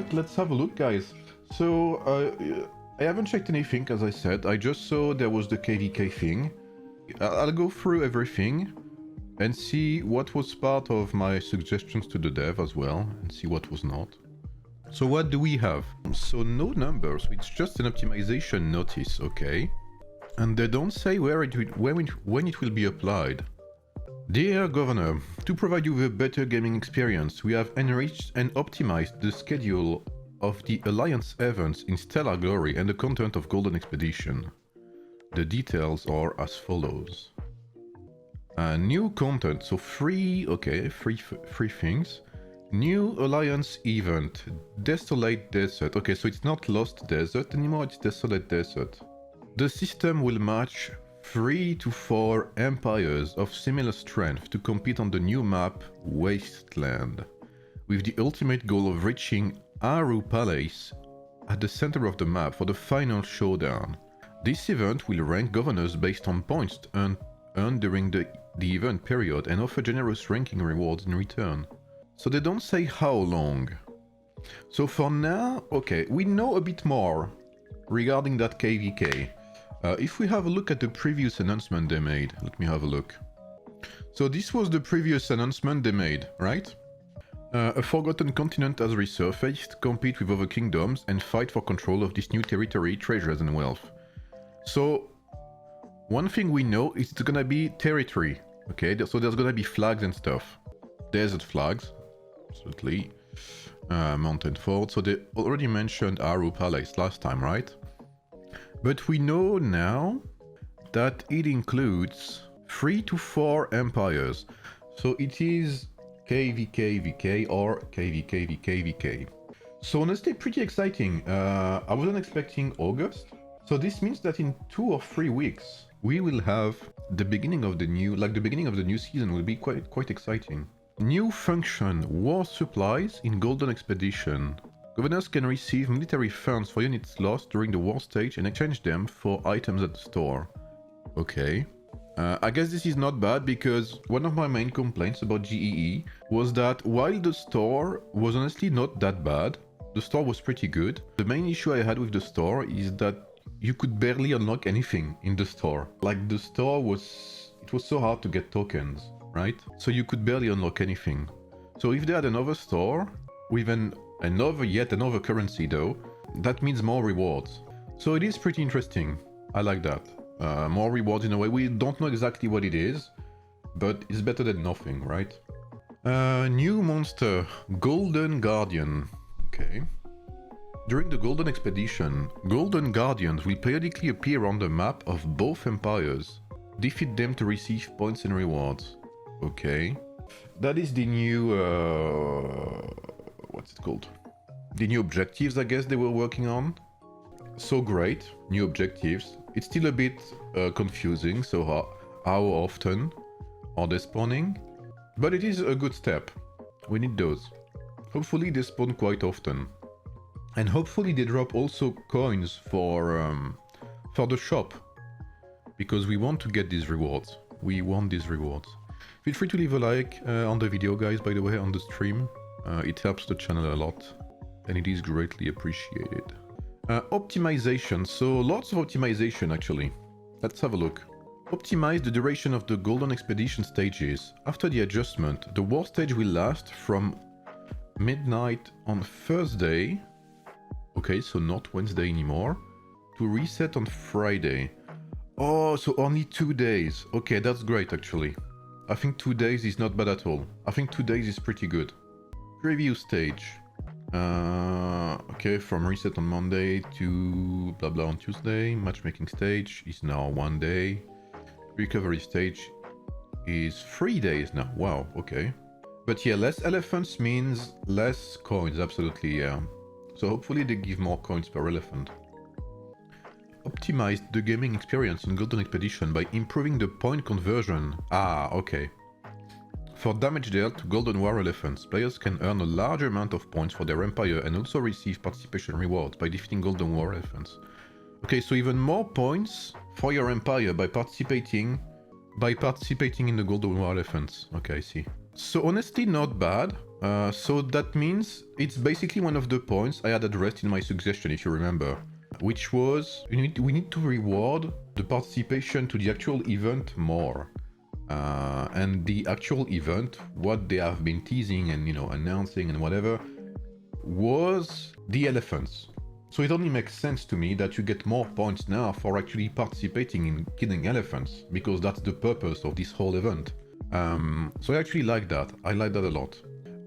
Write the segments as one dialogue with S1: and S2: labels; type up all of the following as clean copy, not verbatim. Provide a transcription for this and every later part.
S1: Alright, let's have a look, guys. So, I haven't checked anything, as I said. I just saw there was the KvK thing. I'll go through everything and see what was part of my suggestions to the dev as well, and see what was not. So what do we have? So no numbers, it's just an optimization notice, okay? And they don't say when it will be applied. Dear Governor, to provide you with a better gaming experience, we have enriched and optimized the schedule of the Alliance events in Stellar Glory and the content of Golden Expedition. The details are as follows. New content, so three things. New Alliance event, Desolate Desert. Okay, so it's not Lost Desert anymore, it's Desolate Desert. The system will match 3 to 4 empires of similar strength to compete on the new map Wasteland, with the ultimate goal of reaching Aru Palace at the center of the map for the final showdown. This event will rank governors based on points earned during the event period and offer generous ranking rewards in return. So they don't say how long. So for now, okay, we know a bit more regarding that KvK. If we have a look at the previous announcement they made, let me have a look. So this was the previous announcement they made, right? A forgotten continent has resurfaced, compete with other kingdoms, and fight for control of this new territory, treasures and wealth. So, one thing we know is it's gonna be territory, okay? So there's gonna be flags and stuff. Desert flags, absolutely. Mountain fort, so they already mentioned Aru Palace last time, right? But we know now that it includes 3 to 4 empires. So it is KvK or KvK. So honestly, pretty exciting. I wasn't expecting August. So this means that in 2 or 3 weeks, we will have the beginning of the new season will be quite exciting. New function, war supplies in Golden Expedition. Governors can receive military funds for units lost during the war stage and exchange them for items at the store. Okay. I guess this is not bad because one of my main complaints about GEE was that while the store was honestly not that bad, the store was pretty good. The main issue I had with the store is that you could barely unlock anything in the store. Like the store was so hard to get tokens, right? So you could barely unlock anything. So if they had another store with yet another currency though, that means more rewards. So it is pretty interesting. I like that. More rewards in a way. We don't know exactly what it is, but it's better than nothing, right? New monster, Golden Guardian. Okay. During the Golden Expedition, Golden Guardians will periodically appear on the map of both empires. Defeat them to receive points and rewards. Okay. That is the new... what's it called? The new objectives, I guess, they were working on. So great, new objectives. It's still a bit confusing, so how often are they spawning? But it is a good step. We need those. Hopefully they spawn quite often. And hopefully they drop also coins for the shop. Because we want to get these rewards. We want these rewards. Feel free to leave a like on the video, guys, by the way, on the stream. It helps the channel a lot. And it is greatly appreciated. Optimization. So lots of optimization, actually. Let's have a look. Optimize the duration of the Golden Expedition stages. After the adjustment, the war stage will last from midnight on Thursday. Okay, so not Wednesday anymore. To reset on Friday. Oh, so only 2 days. Okay, that's great, actually. I think 2 days is not bad at all. I think 2 days is pretty good. Preview stage. Okay, from reset on Monday to blah blah on Tuesday. Matchmaking stage is now 1 day. Recovery stage is 3 days now. Wow, okay. But yeah, less elephants means less coins, absolutely, yeah. So hopefully they give more coins per elephant. Optimize the gaming experience in Golden Expedition by improving the point conversion. Ah, okay. For damage dealt to Golden War elephants, players can earn a large amount of points for their empire and also receive participation rewards by defeating Golden War elephants. Okay, so even more points for your empire by participating in the Golden War elephants. Okay, I see. So honestly, not bad. So that means it's basically one of the points I had addressed in my suggestion, if you remember, which was we need to reward the participation to the actual event more. And the actual event, what they have been teasing and announcing and whatever, was the elephants. So it only makes sense to me that you get more points now for actually participating in killing elephants, because that's the purpose of this whole event. So I actually like that. I like that a lot.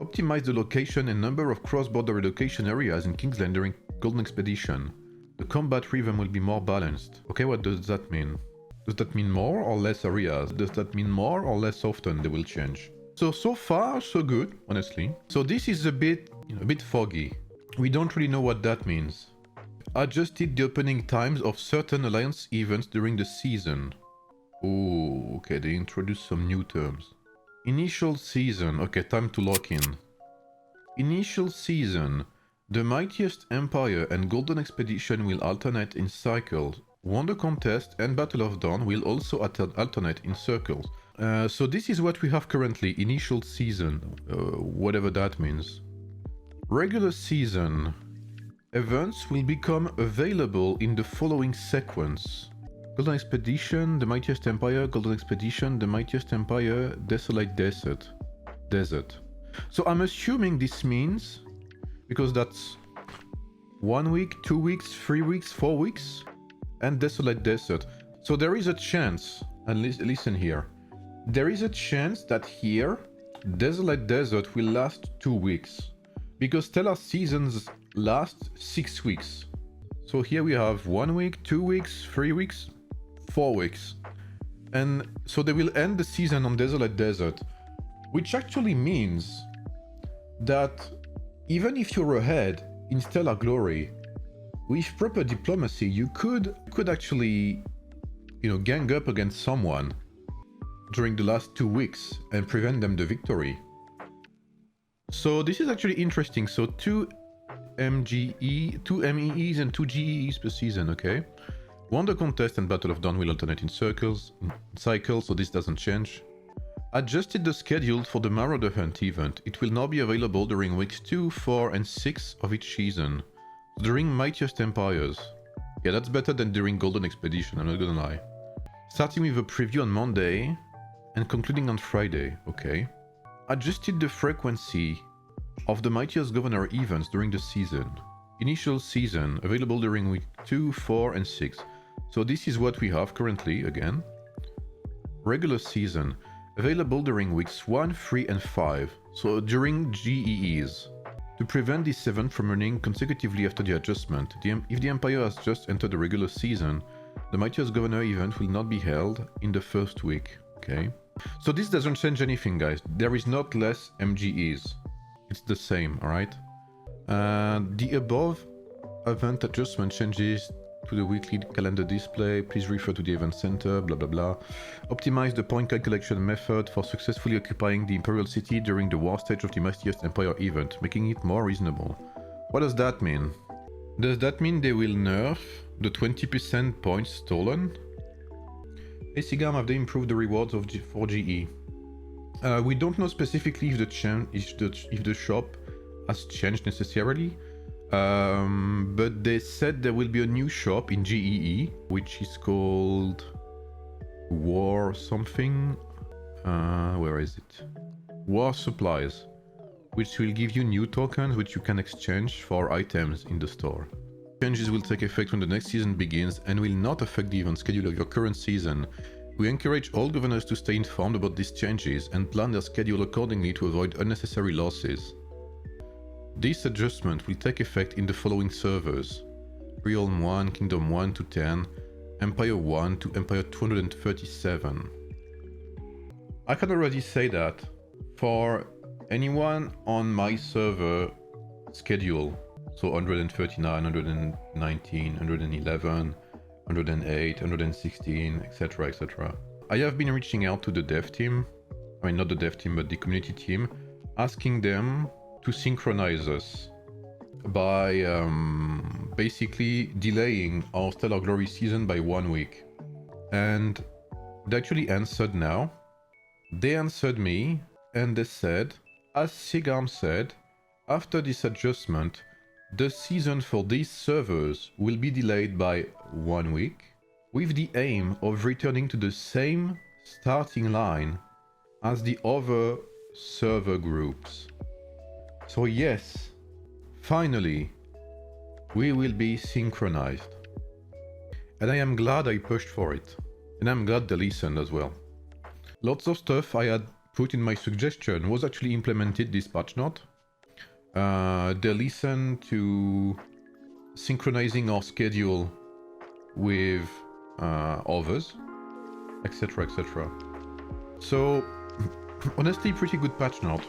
S1: Optimize the location and number of cross-border relocation areas in Kingsland during Golden Expedition. The combat rhythm will be more balanced. Okay, what does that mean? Does that mean more or less areas? Does that mean more or less often they will change? So far, so good, honestly. So this is a bit foggy. We don't really know what that means. Adjusted the opening times of certain Alliance events during the season. Oh, okay, they introduced some new terms. Initial season. Okay, time to lock in. Initial season. The Mightiest Empire and Golden Expedition will alternate in cycles. Wonder Contest and Battle of Dawn will also alternate in circles. So this is what we have currently. Initial season. Whatever that means. Regular season. Events will become available in the following sequence. Golden Expedition, the Mightiest Empire, Golden Expedition, the Mightiest Empire, Desolate Desert. So I'm assuming this means, because that's 1 week, 2 weeks, 3 weeks, 4 weeks, and Desolate Desert. So there is a chance, and listen here, there is a chance that here, Desolate Desert will last 2 weeks, because Stellar Seasons last 6 weeks. So here we have 1 week, 2 weeks, 3 weeks, 4 weeks. And so they will end the season on Desolate Desert, which actually means that even if you're ahead in Stellar Glory, with proper diplomacy, you could actually, gang up against someone during the last 2 weeks and prevent them the victory. So this is actually interesting. So 2 MGE, 2 MEEs and 2 GEEs per season, okay? Wonder Contest and Battle of Dawn will alternate in cycles, so this doesn't change. Adjusted the schedule for the Marauder Hunt event. It will now be available during weeks 2, 4 and 6 of each season. During Mightiest Empires. Yeah, that's better than during Golden Expedition, I'm not gonna lie. Starting with a preview on Monday and concluding on Friday, okay? Adjusted the frequency of the Mightiest Governor events during the season. Initial season, available during week 2, 4 and 6. So this is what we have currently, again. Regular season, available during weeks 1, 3 and 5. So during GEEs. To prevent this event from running consecutively after the adjustment, if the Empire has just entered the regular season, the Mightiest Governor event will not be held in the first week, okay? So this doesn't change anything, guys. There is not less MGEs. It's the same, alright? The above event adjustment changes to the weekly calendar display. Please refer to the event center, blah blah blah. Optimize the point calculation method for successfully occupying the Imperial City during the war stage of the Mightiest Empire event, making it more reasonable. What does that mean? Does that mean they will nerf the 20% points stolen? Hey sigarme, have they improved the rewards for GE? We don't know specifically if the shop has changed necessarily, but they said there will be a new shop in GEE, which is called War something. Where is it? War Supplies, which will give you new tokens which you can exchange for items in the store. Changes will take effect when the next season begins and will not affect the event schedule of your current season. We encourage all governors to stay informed about these changes and plan their schedule accordingly to avoid unnecessary losses. This adjustment will take effect in the following servers: Realm 1, Kingdom 1 to 10, Empire 1 to Empire 237. I can already say that for anyone on my server schedule, so 139, 119, 111, 108, 116, etc, etc. I have been reaching out to the dev team, I mean not the dev team but the community team, asking them to synchronize us by basically delaying our Stellar Glory season by 1 week. And they actually answered now. They answered me and they said, as Sigarme said, after this adjustment, the season for these servers will be delayed by 1 week, with the aim of returning to the same starting line as the other server groups. So yes, finally, we will be synchronized. And I am glad I pushed for it. And I'm glad they listened as well. Lots of stuff I had put in my suggestion was actually implemented this Patchnote. They listened to synchronizing our schedule with others, etc, etc. So, honestly, pretty good Patchnote.